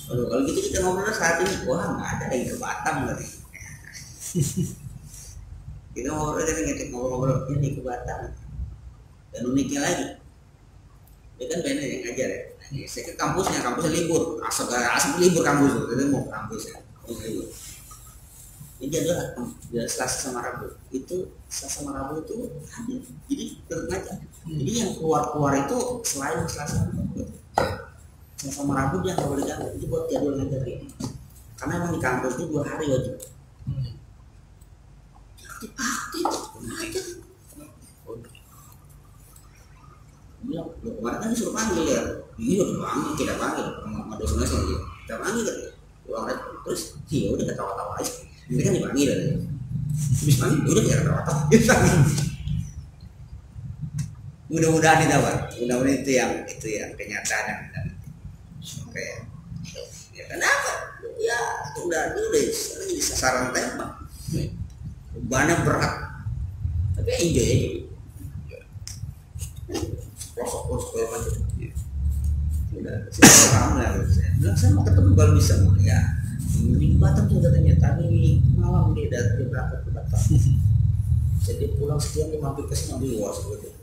Aduh, kalau gitu kita ngobrol saat ini, wah nggak ada lagi ke Batam berarti. Kita ngobrol ini ke Batam. Dan uniknya lagi, dia kan benar yang ngajar ya. Saya ke kampusnya libur, asal libur kampus, kita mau ke kampus ya, libur. Ini adalah Selasa sama Rabu. Itu Selasa sama Rabu itu hadir. Jadi ngajar. Jadi yang keluar itu selain Selasa sama Rabu dia nggak boleh ganggu. Itu buat jadwal ngajar ini. Karena emang di kampus itu 2 hari wajib. Aktif. Bilang, kemarin kan disuruh panggil ya. Iya, kita panggil. Sama dosennya sih, kita panggil kan. Pulang terus, ya udah ketawa-tawa aja. Ini kan dipanggil ya. Habis panggil, udah kita ketawa-tawa. Mudah-mudahan itu apa? Mudah-mudahan itu yang kenyataan. Oke. Ya kenapa? Ya udah sekarang jadi sasaran tembak. Bebannya berat. Tapi enjoy aja. Prosok kayak macam. Udah, saya paham lah. Saya mau ketemu kalau bisa ya. Di Batam tuh katanya tadi malam dia berangkat ke Batam. Jadi pulang sekian dia mampir ke sini ambil luar seperti itu.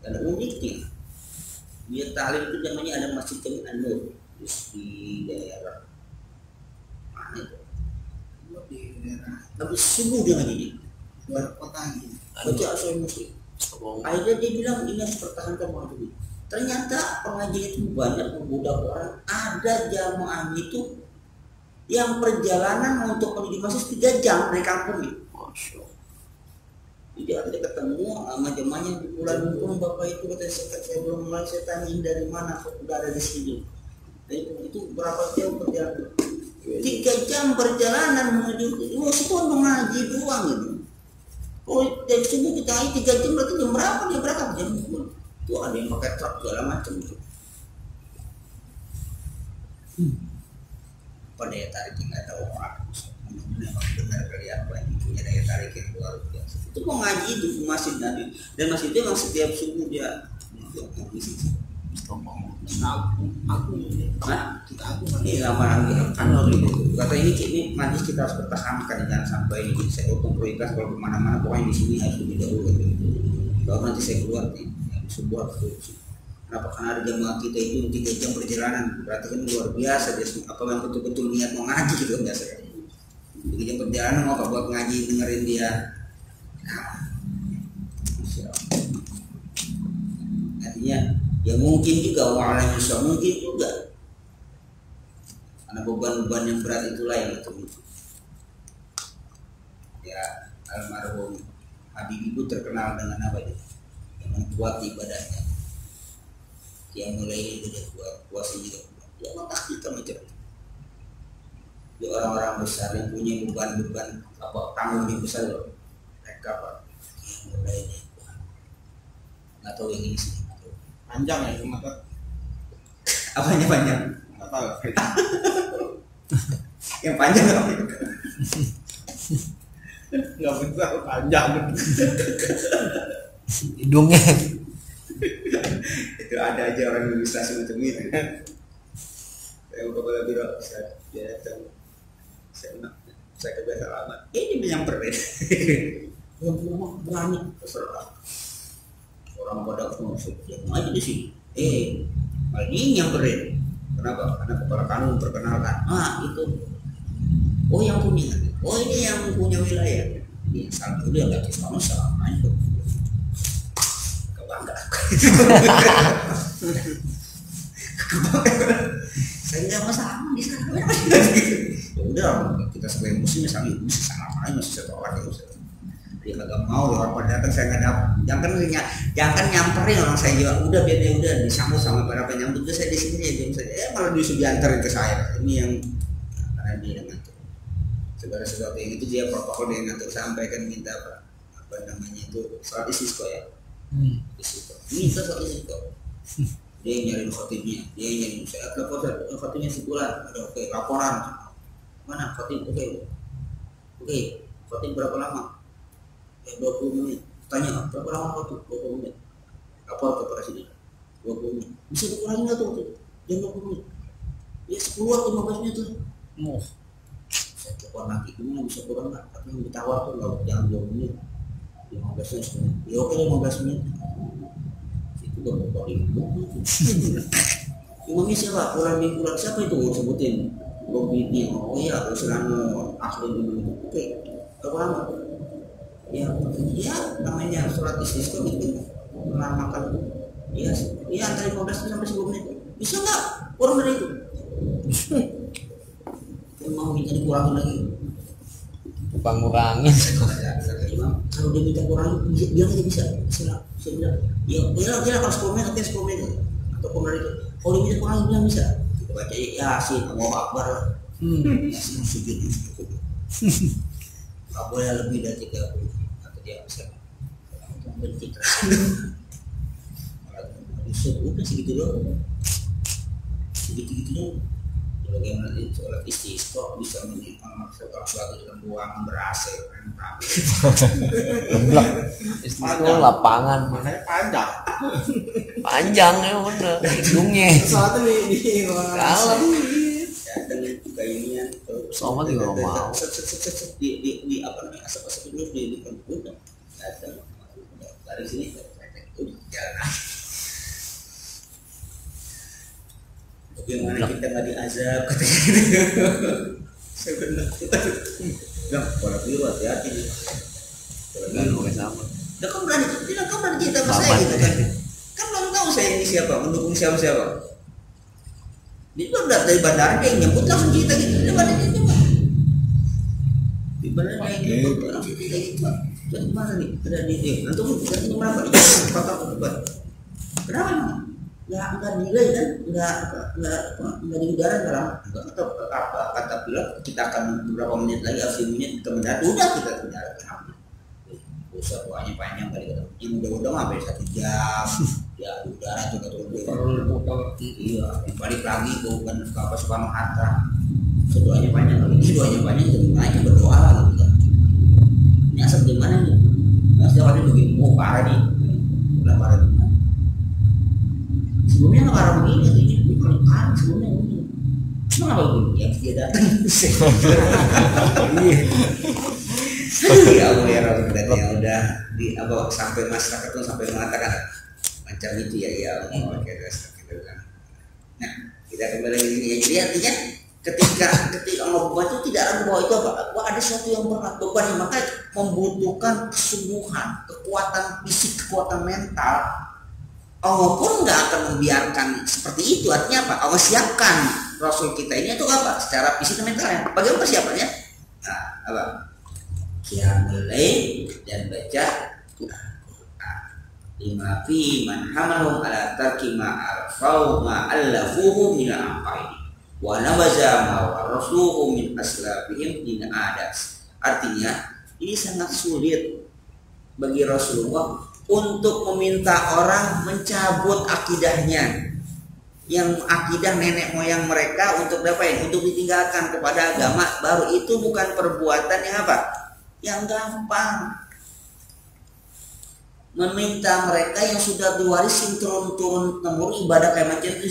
Dan uniknya dia talim itu namanya ada Masjid Jamil An-Nur di daerah mana itu? Di daerah. Habis subuh dia ngaji luar kota ini. Baca asal muslim. Akhirnya dia bilang ini harus pertahankan waktu. Ternyata pengajian itu banyak membudak orang. Ada jamaah itu yang perjalanan untuk menuju masjid 3 jam dari kampungnya. Masya Allah. Jadi ada ketemu sama jamaahnya di Pulau Lumpur, bapak itu kata saya belum mulai, saya tanyain dari mana kok udah ada di sini. Itu berapa jam perjalanan? 3 jam perjalanan menuju itu mengaji doang gitu. Oh dari sini kita 3 jam berarti jam berapa? Dia berangkat jam 10. Itu ada yang pakai truk segala macam itu. Apa daya tarik yang nggak tahu orang. Memang benar kali apa yang punya daya tarik yang luar biasa. Itu mau ngaji itu masjid Nabi dan masjid itu memang setiap subuh dia ini lama lagi kan kata ini majlis kita harus pertahankan jangan sampai ini saya potong prioritas kalau kemana-mana pokoknya di sini harus lebih dahulu kalau nanti saya keluar di sebuah kenapa karena ada jamaah kita itu 3 jam perjalanan berarti kan luar biasa dia apa yang betul-betul niat mau ngaji gitu biasa 3 jam perjalanan mau buat ngaji dengerin dia artinya ya mungkin juga orang yang mungkin juga karena beban-beban yang berat itulah yang itu ya almarhum Habibie itu terkenal dengan apa itu yang membuat ibadahnya yang mulai itu dia puasa juga ya otak kita macam ya orang-orang besar yang punya beban-beban apa tanggung yang besar loh mereka apa yang mulai ini nggak tahu yang ini sih panjang ya cuma apanya panjang nggak tahu yang panjang apa nggak besar panjang hidungnya itu ada aja orang ilustrasi macam itu saya kepala biro dia datang saya kebiasa lama ini menyamperin yang berani terserah orang pada masuk yang aja di sini malah ini nyamperin kenapa karena kepala kanun memperkenalkan itu oh yang punya ini yang punya wilayah ini salah itu dia nggak sama sama itu kebangga saya nggak masalah di sana ya udah kita sebagai muslim misalnya bisa sama aja masih satu orang itu ya kagak mau orang pada datang saya nggak dapat, jangan nyamperin orang saya juga udah biar dia udah disambut sama para penyambut itu saya di sini aja saya malah disuruh diantarin ke saya ini yang karena dia yang ngatur segala sesuatu yang itu dia protokol dia ngatur sampaikan minta apa namanya itu sholat istisqa ya istisqa minta sholat istisqa dia yang nyariin khotibnya dia yang nyariin saya telepon khotibnya sebulan ada oke laporan mana khotib oke khotib berapa lama? Ya 20 menit. Tanya berapa lama khotib? 20 menit. Lapor ke presiden. 20 menit. Bisa dikurangin nggak tuh? Jam 20 menit. Ya 10 atau 15 menit tuh. Saya telepon lagi. Gimana bisa kurang nggak? Tapi yang ditawar tuh nggak jangan 20 menit. 15 menit. Ya oke 15 menit. Itu baru imamnya siapa? Kurang siapa itu? Sebutin. Ini oh ya selama ahli dulu oke berapa lama ya namanya surat istisqa itu menamakan ya antara 15 sampai 10 menit bisa nggak kurang dari itu mau minta dikurangin lagi ngurangin kalau dia minta kurangin dia aja bisa saya bilang ya kalau 10 menit oke 10 menit atau kurang dari itu kalau dia minta kurangin bilang bisa baca Yasin, Allahu Akbar Yasin sujud nggak boleh lebih dari 30 atau dia bisa berhenti udah segitu doang segitu doang bagaimana sholat istisqa bisa menyebabkan suatu dalam ruangan ber-AC geblek istisqa lapangan makanya panjang ya bener hidungnya sesuatu di dalam dengan kainian sama juga mau di apa namanya asap-asap dulu di komputer datang dari sini udah jalan bagaimana kita nggak diazab sebenarnya nggak kalau dulu hati-hati kalau sama udah kamu berani cerita sama saya gitu kan belum tahu saya ini siapa mendukung siapa dia udah dari bandara dia nyebut langsung cerita gitu di bandara dia coba di bandara dia nyebut langsung cerita gitu jadi mana nih ada di antum dari berapa kota berapa nggak nilai kan nggak di udara dalam kata pilot kita akan beberapa menit lagi atau menit ke mendarat udah kita ke mendarat usah buahnya panjang kali kata yang udah sampai 1 jam ya udara juga turun iya balik lagi ke apa Soekarno Hatta doanya panjang kali ini doanya panjang jadi naik berdoa lah gitu ini asap di mana nih setiap hari begini parah nih udah parah sebelumnya nggak parah begini atau ini bukan parah sebelumnya begini emang apa begini ya dia datang ya Allah ya Rabbi yang udah di apa sampai masyarakat tuh sampai mengatakan macam itu ya Allah nah kita kembali lagi ini ya jadi artinya ketika ngomong itu tidak ragu bahwa itu apa ada sesuatu yang berat beban yang maka membutuhkan kesungguhan kekuatan fisik kekuatan mental Allah pun nggak akan membiarkan seperti itu artinya apa Allah siapkan Rasul kita ini itu apa secara fisik dan mentalnya bagaimana persiapannya nah apa qiyamul lail dan baca Quran lima fi man hamalhum ala tarki ma arfau ma allafuhu min al-aqaid wa nabaza ma warasuhu min aslabihim din adas artinya ini sangat sulit bagi Rasulullah untuk meminta orang mencabut akidahnya yang akidah nenek moyang mereka untuk apa untuk ditinggalkan kepada agama baru itu bukan perbuatan yang apa yang gampang meminta mereka yang sudah diwarisin turun temurun ibadah kayak macam itu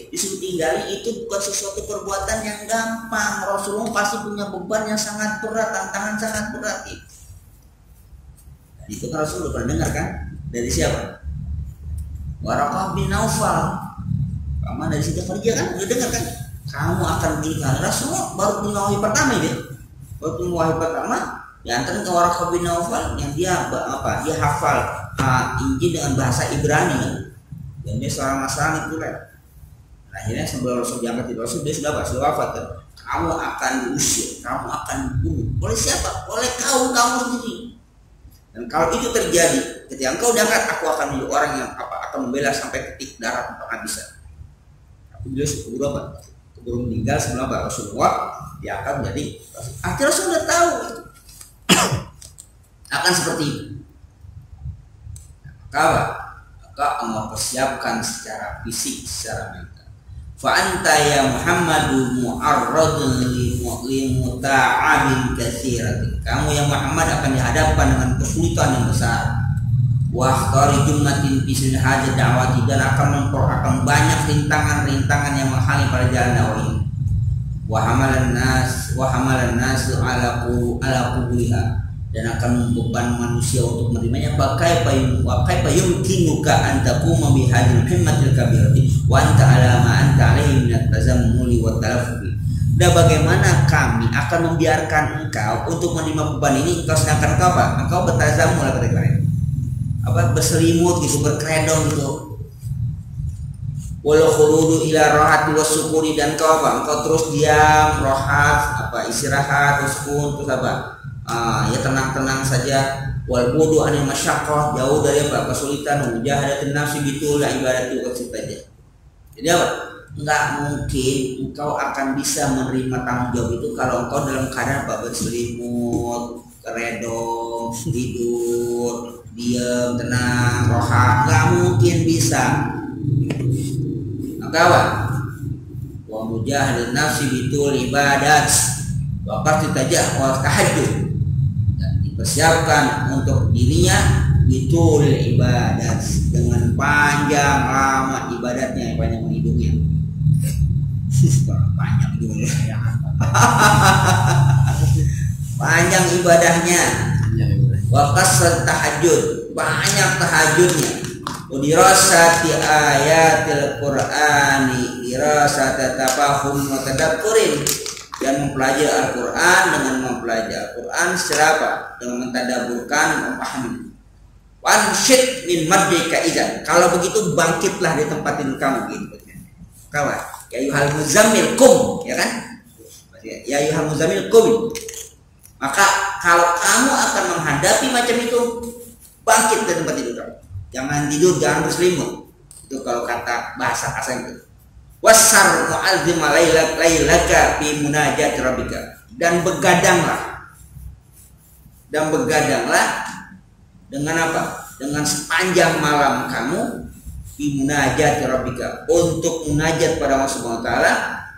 disuruh tinggali itu bukan sesuatu perbuatan yang gampang Rasulullah pasti punya beban yang sangat berat tantangan sangat berat itu kan Rasul udah pernah dengar kan dari siapa Waraqah bin Naufal sama dari Siti Khadijah kan udah dengar kan kamu akan menikah Rasulullah baru punya wahyu pertama diantarin ke Waraqah bin Naufal yang dia apa dia hafal Injil dengan bahasa Ibrani dan dia seorang Nasrani itu kan akhirnya sebelum Rasul diangkat di Rasul dia sudah wafat kan kamu akan diusir kamu akan dibunuh oleh siapa oleh kaum kamu sendiri Dan kalau itu terjadi, ketika engkau diangkat, aku akan menjadi orang yang akan membela sampai titik darah penghabisan. Tapi beliau keburu meninggal sebelum Rasulullah diangkat menjadi Rasul. Akhirnya Rasul sudah tahu akan seperti itu. Maka Allah persiapkan secara fisik, secara mental. Fa anta ya Muhammadu mu'arradun limuta'abin katsiratin. Kamu yang Muhammad akan dihadapkan dengan kesulitan yang besar. Wa akhtari jumlatin fi hajat da'wati, dan akan banyak rintangan-rintangan yang menghalangi pada jalan dakwah ini. Wa hamalan nas ala qubuliha, dan akan membeban manusia untuk menerimanya. Pakai payung kinuka antakum bihadil himmatil kabirati wa anta ala ma anta alaihi min at-tazammuli wa talaffubi. Dan bagaimana kami akan membiarkan engkau untuk menerima beban ini, engkau sedangkan engkau apa? Engkau bertazammul berselimut gitu, berkeredong gitu. Walau khuludu ila rohati wasukuni, dan engkau apa? Engkau terus diam, rohat, istirahat, sukun, terus ya tenang-tenang saja. Wal budu anil masyaqqah, jauh dari kesulitan. Mujahadatin nafsi bitul ibadati wa sitajah. Jadi enggak mungkin engkau akan bisa menerima tanggung jawab itu kalau engkau dalam keadaan berselimut, keredong, tidur, diam, tenang, rohat. Enggak mungkin bisa. Maka wa mujahadatin nafsi bitul ibadat wa sitajah wa tahajjud, persiapkan untuk dirinya bitul ibadat, dengan panjang lama ibadatnya, panjang hidupnya. Panjang juga ya. Panjang ibadahnya. Wa qasr tahajud, banyak tahajudnya. Udirasati ayatil Qur'ani dirasat tafahum wa tadabburin, dan mempelajari Al-Quran dengan mempelajari Al-Quran secara apa? Dengan mentadaburkan, memahami. Wansyid min maddika idzan. Kalau begitu bangkitlah di tempat tidur kamu gitu. Kawan, ya ayyuhal muzammil qum, ya kan? Ya ayyuhal muzammil qum. Maka kalau kamu akan menghadapi macam itu, bangkit di tempat tidur kamu. Jangan tidur, jangan berselimut. Itu kalau kata bahasa asing itu. Wasar mu'azzima lailaka fi munajat rabbika, dan begadanglah dengan apa? Dengan sepanjang malam kamu fi munajat rabbika, untuk munajat pada Allah Subhanahu wa taala,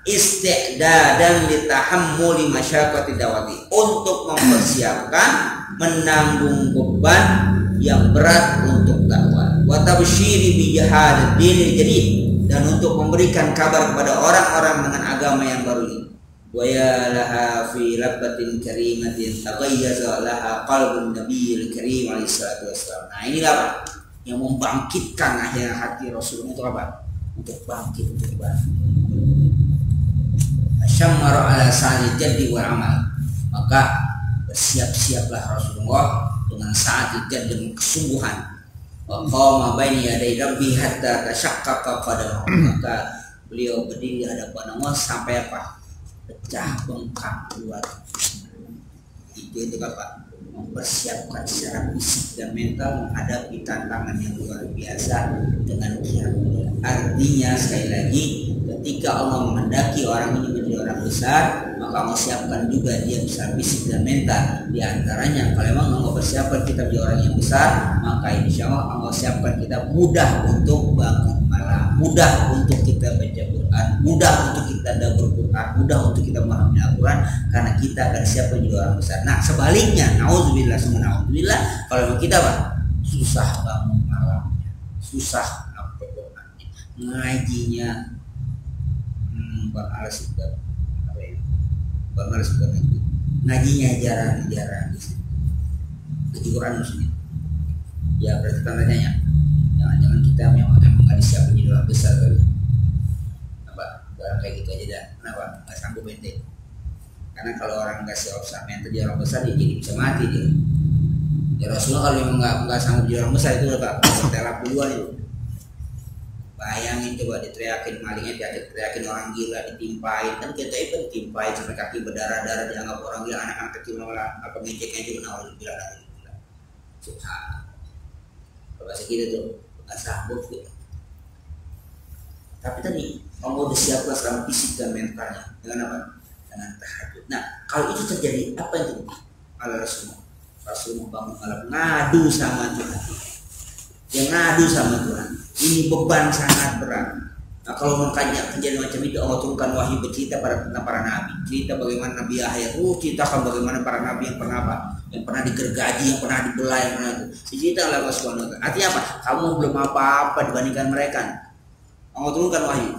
isti'dadan litahammuli masyaqqati dawati, untuk mempersiapkan menanggung beban yang berat untuk dakwah. Wa tabsyiri bi jihadid dinil jadid, dan untuk memberikan kabar kepada orang-orang dengan agama yang baru ini. Wa ya laha fi labbatin karimatin taghayyaza laha qalbun nabiyil karim alaihi salatu wassalam. Nah, inilah apa yang membangkitkan akhirnya hati Rasulullah untuk apa? Untuk bangkit, untuk bangkit. Asyammara ala sa'il jaddi wal amal. Maka bersiap-siaplah Rasulullah dengan sa'il jaddi, dengan kesungguhan. Wa qama baina yaday rabbi hatta tashaqqaqa qadamu. Maka beliau berdiri di hadapan Allah sampai apa? Pecah bengkak keluar. Itu apa? Mempersiapkan secara fisik dan mental menghadapi tantangan yang luar biasa dengan kiat. Artinya sekali lagi, ketika Allah menghendaki orang ini menjadi orang besar, maka Allah siapkan juga dia bisa fisik dan mental. Di antaranya kalau memang Allah persiapkan kita menjadi orang yang besar, maka insya Allah siapkan kita mudah untuk bangun malam, mudah untuk kita baca Quran, mudah untuk kita dapur Quran, mudah untuk kita memahami Al-Quran, karena kita akan siap menjadi orang besar. Nah sebaliknya, naudzubillah, kalau kita susah bangun malamnya, susah ngajinya, Bang Alas juga ngajinya jarang ngaji Quran maksudnya. Ya berarti tandanya jangan kita memang nggak siap menjadi orang besar kali. Barang kayak gitu aja dah. Kenapa? Nggak sanggup ente. Karena kalau orang nggak siap sama ente jadi orang besar, dia jadi bisa mati dia. Ya Rasulullah kalau memang nggak sanggup jadi orang besar itu udah telap duluan itu. Bayangin coba diteriakin malingnya, diteriakin orang gila, ditimpain, kan kita itu ditimpain sampai kaki berdarah-darah, dianggap orang gila, anak-anak kecil malah apa ngejek-ngejek, nah gila. Tuhan. Bahasa kita tuh nggak sanggup gitu. Tapi tadi kamu udah siapkan sekarang fisik dan mentalnya dengan apa? Dengan tahajud. Nah kalau itu terjadi apa yang terjadi? Ala Rasul membangun malam ngadu sama Tuhan. Yang ngadu sama Tuhan. Ini beban sangat berat. Nah kalau mengkaji kejadian macam itu Allah turunkan wahyu bercerita tentang para nabi, cerita bagaimana Nabi Yahya, ceritakan bagaimana para nabi yang pernah apa, yang pernah digergaji, yang pernah dibelah, yang pernah itu dicerita oleh Allah Subhanahu wa Ta'ala. Artinya apa? Kamu belum apa-apa dibandingkan mereka. Allah turunkan wahyu.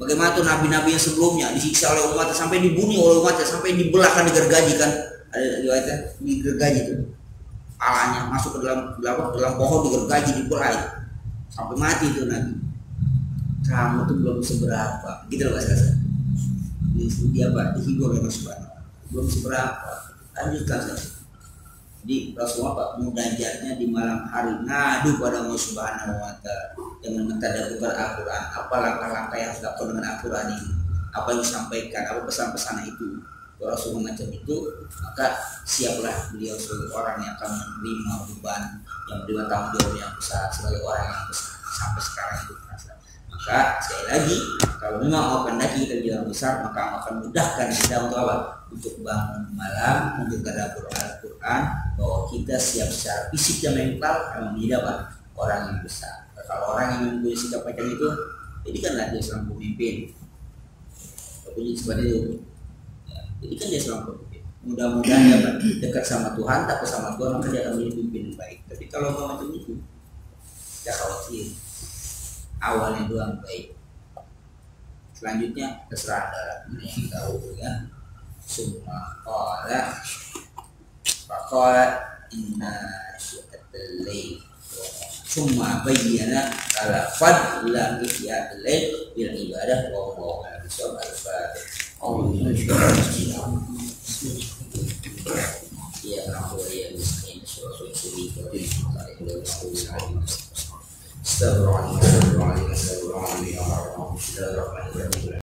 Bagaimana tuh nabi-nabi yang sebelumnya disiksa oleh umatnya, sampai dibunuh oleh umatnya, sampai dibelahkan, digergaji kan? Ada riwayatnya digergaji tuh. Alanya masuk ke dalam pohon digergaji, dibelah itu. Sampai mati itu nabi. Kamu tuh belum seberapa, gitu loh bahasa. Dia apa? Dihibur oleh Rasulullah. Belum seberapa. Lanjutkan saja. Jadi Rasulullah munajatnya di malam hari ngadu pada Allah Subhanahu wa Ta'ala dengan mentadabur Al-Quran. Apa langkah-langkah yang harus dilakukan dengan Al-Quran ini? Apa yang disampaikan? Apa pesan-pesan itu? Kalau Rasulullah macam itu, maka siaplah beliau sebagai orang yang akan menerima beban, yang menerima tanggung jawab yang besar sebagai orang yang besar sampai sekarang itu terasa. Maka sekali lagi, kalau memang Allah kehendaki kita jalan besar, maka Allah akan mudahkan kita untuk apa? Untuk bangun malam, untuk tadabbur Al-Quran, bahwa kita siap secara fisik dan mental akan menjadi apa? Orang yang besar. Nah, kalau orang yang mempunyai sikap macam itu, jadikanlah dia seorang pemimpin. Tapi seperti itu. Ya, jadikan dia seorang pemimpin. Mudah-mudahan dia dekat sama Tuhan, takut sama Tuhan, maka dia akan menjadi pemimpin yang baik. Tapi kalau macam itu, tidak khawatir. Awalnya doang baik, selanjutnya terserah Anda yang tahu ya. Summa qala inna syi'atal lail summa bayyana ala fadla syi'atal lail bil ibadah wa huwa al-bisawab al-fatih. Ya Allah ya miskin surah Astagfirullahaladzim.